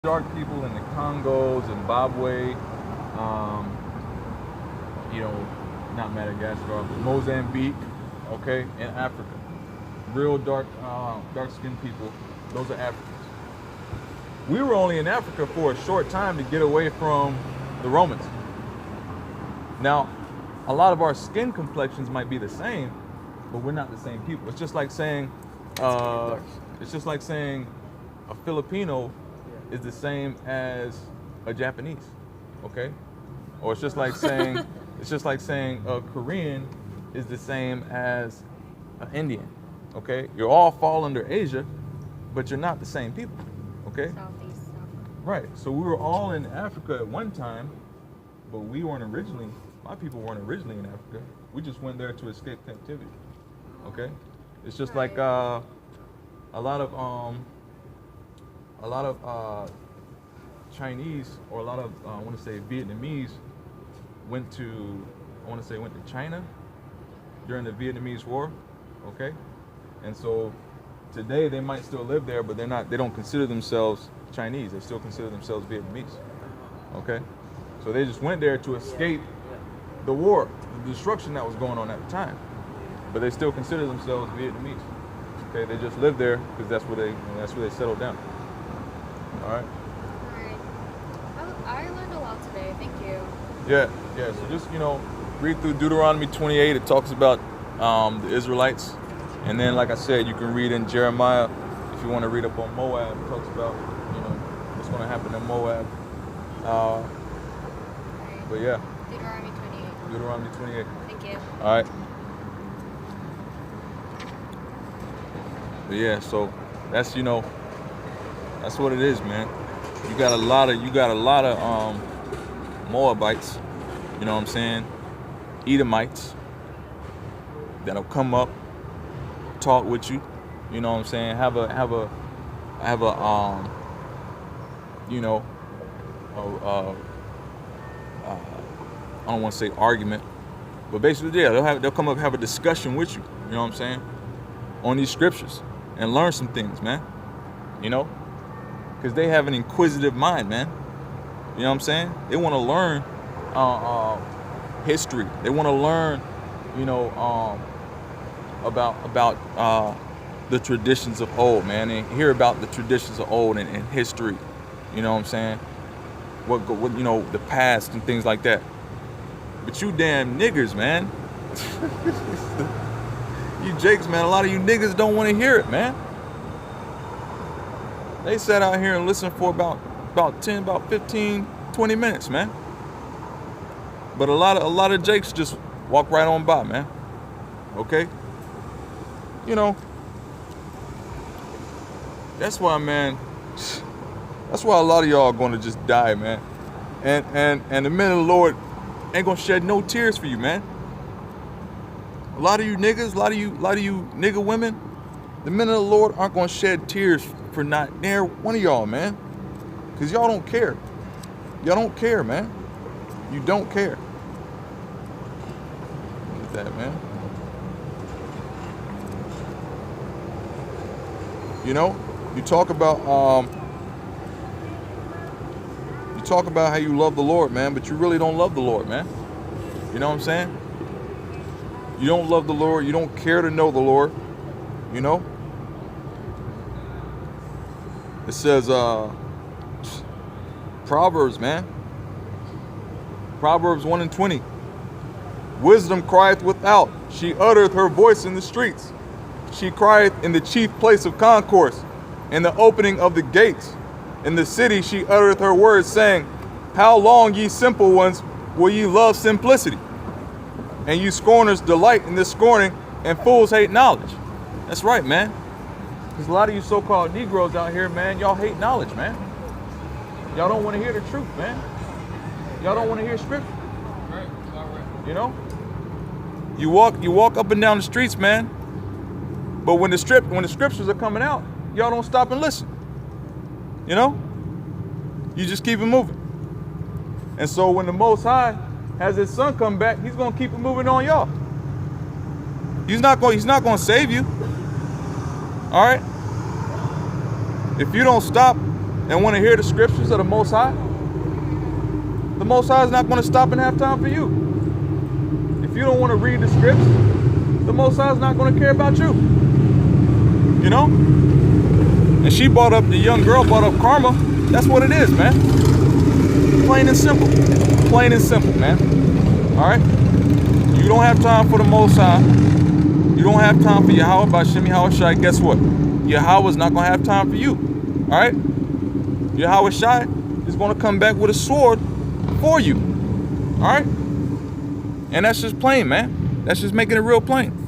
dark people in the Congo, Zimbabwe, you know, not Madagascar, but Mozambique, okay, and Africa. Real dark-skinned people. Those are Africans. We were only in Africa for a short time to get away from the Romans. Now, a lot of our skin complexions might be the same, but we're not the same people. It's just like saying, a Filipino is the same as a Japanese, okay? Or it's just like saying, a Korean is the same as an Indian, okay? You all fall under Asia, but you're not the same people, okay? Southeast, South. Right. So we were all in Africa at one time, but we weren't originally. My people weren't originally in Africa. We just went there to escape captivity. Okay. It's just like a lot of Chinese, or a lot of I want to say Vietnamese went to China during the Vietnamese War. Okay. And so today they might still live there, but they don't consider themselves Chinese. They still consider themselves Vietnamese. Okay? So they just went there to escape the war, the destruction that was going on at the time. But they still consider themselves Vietnamese. Okay? They just live there because that's where they settled down. All right? Alright. I learned a lot today. Thank you. Yeah. So just, read through Deuteronomy 28. It talks about the Israelites. And then, like I said, you can read in Jeremiah, if you want to read up on Moab. It talks about, what's going to happen in Moab. But yeah. Deuteronomy 28. Thank you. All right. But yeah, so that's that's what it is, man. You got a lot of Moabites, you know what I'm saying? Edomites that'll come up, talk with you, you know what I'm saying? Have a I don't want to say argument, but basically, yeah, they'll come up and have a discussion with you, you know what I'm saying, on these scriptures and learn some things, man, because they have an inquisitive mind, man, you know what I'm saying? They want to learn history. They want to learn, about the traditions of old, man, and hear about the traditions of old and history, you know what I'm saying? What the past and things like that. But you damn niggers, man. You jakes, man, a lot of you niggas don't want to hear it, man. They sat out here and listened for about 15, 20 minutes, man. But a lot of jakes just walk right on by, man. Okay? That's why, man. That's why a lot of y'all are going to just die, man. And the men of the Lord ain't going to shed no tears for you, man. A lot of you niggas, a lot of you nigga women, the men of the Lord aren't going to shed tears for not near one of y'all, man. Because y'all don't care. Y'all don't care, man. You don't care. Look at that, man. You talk about how you love the Lord, man, but you really don't love the Lord, man. You know what I'm saying? You don't love the Lord. You don't care to know the Lord. It says, Proverbs, man. Proverbs 1:20. Wisdom crieth without. She uttereth her voice in the streets. She crieth in the chief place of concourse, in the opening of the gates. In the city she uttereth her words, saying, How long, ye simple ones, will ye love simplicity? And you scorners delight in this scorning, and fools hate knowledge. That's right, man. Because a lot of you so-called Negroes out here, man, y'all hate knowledge, man. Y'all don't want to hear the truth, man. Y'all don't want to hear scripture. You walk up and down the streets, man. But when the scriptures are coming out, y'all don't stop and listen. You just keep it moving. And so when the Most High has his son come back, he's going to keep it moving on y'all. He's not going to save you. All right? If you don't stop and want to hear the scriptures of the Most High, the Most High is not going to stop and have time for you. If you don't want to read the scripts, the Most High is not going to care about you. You know? And she brought up, the young girl brought up karma. That's what it is, man. Plain and simple. Plain and simple, man. All right? You don't have time for the Most High. You don't have time for Yahweh Bashim Yahweh Shai. Guess what? Yahweh is not going to have time for you. All right? Yahweh Shai is going to come back with a sword for you. All right? And that's just plain, man. That's just making it real plain.